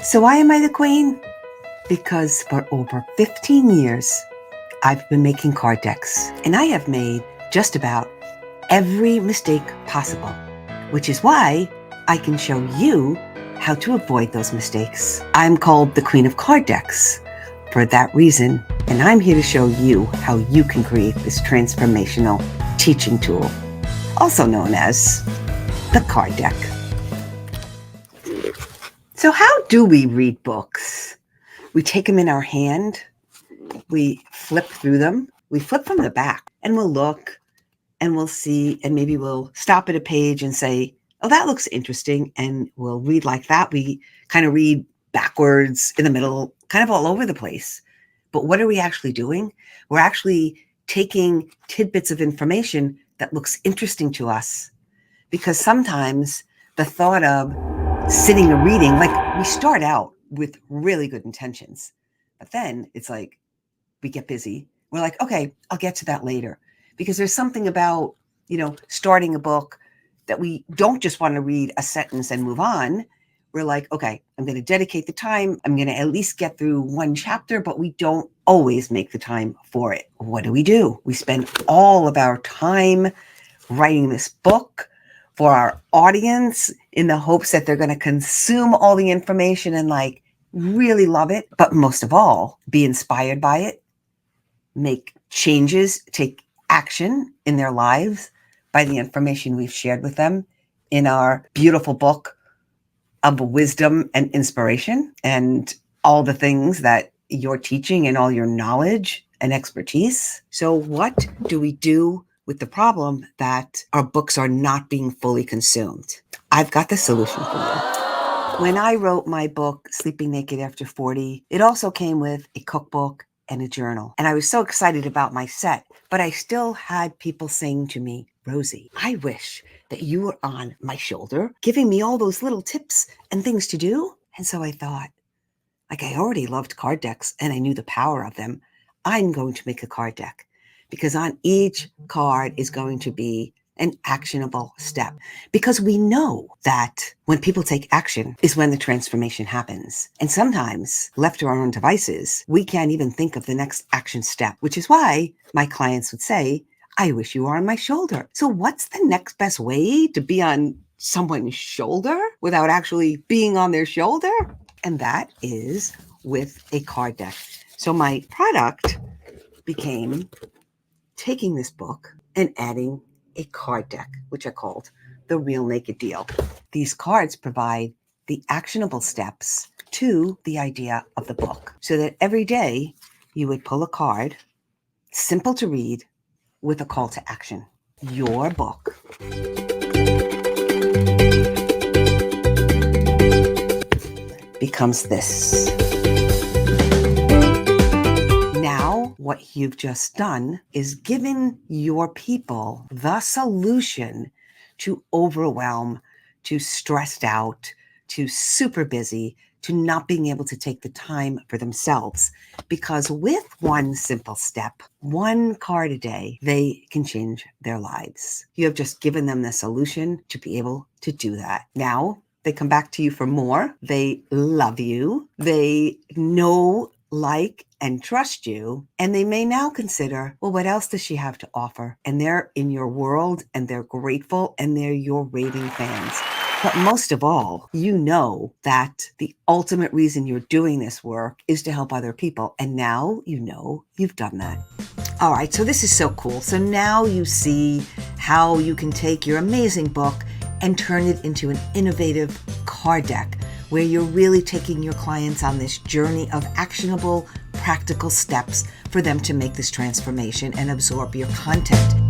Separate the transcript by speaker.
Speaker 1: So why am I the queen? Because for over 15 years, I've been making card decks, and I have made just about every mistake possible, which is why I can show you how to avoid those mistakes. I'm called the Queen of Card Decks for that reason, and I'm here to show you how you can create this transformational teaching tool, also known as the card deck. So how do we read books? We take them in our hand, we flip through them, we flip from the back, and we'll look and we'll see, and maybe we'll stop at a page and say, oh, that looks interesting, and we'll read like that. We kind of read backwards, in the middle, kind of all over the place. But what are we actually doing? We're actually taking tidbits of information that looks interesting to us, because sometimes the thought of sitting and reading, like we start out with really good intentions, but then it's like we get busy. We're like, okay, I'll get to that later. Because there's something about, starting a book that we don't just want to read a sentence and move on. We're like, okay, I'm going to dedicate the time. I'm going to at least get through one chapter, but we don't always make the time for it. What do? We spend all of our time writing this book for our audience in the hopes that they're going to consume all the information and really love it. But most of all, be inspired by it, make changes, take action in their lives by the information we've shared with them in our beautiful book of wisdom and inspiration and all the things that you're teaching and all your knowledge and expertise. So what do we do with the problem that our books are not being fully consumed? I've got the solution for you. When I wrote my book, Sleeping Naked After 40, it also came with a cookbook and a journal. And I was so excited about my set, but I still had people saying to me, Rosie, I wish that you were on my shoulder, giving me all those little tips and things to do. And so I thought, I already loved card decks and I knew the power of them. I'm going to make a card deck because on each card is going to be an actionable step, because we know that when people take action is when the transformation happens. And sometimes, left to our own devices, we can't even think of the next action step, which is why my clients would say, I wish you were on my shoulder. So what's the next best way to be on someone's shoulder without actually being on their shoulder? And that is with a card deck. So my product became taking this book and adding a card deck, which I called the Real Naked Deal. These cards provide the actionable steps to the idea of the book, so that every day you would pull a card, simple to read, with a call to action. Your book becomes this. What you've just done is given your people the solution to overwhelm, to stressed out, to super busy, to not being able to take the time for themselves. Because with one simple step, one card a day, they can change their lives. You have just given them the solution to be able to do that. Now, they come back to you for more. They love you. They know, like, and trust you, and they may now consider, well, what else does she have to offer? And they're in your world, and they're grateful, and they're your raving fans. But most of all, you know that the ultimate reason you're doing this work is to help other people, and now you know you've done that. All right, so this is so cool. So now you see how you can take your amazing book and turn it into an innovative card deck, where you're really taking your clients on this journey of actionable, practical steps for them to make this transformation and absorb your content.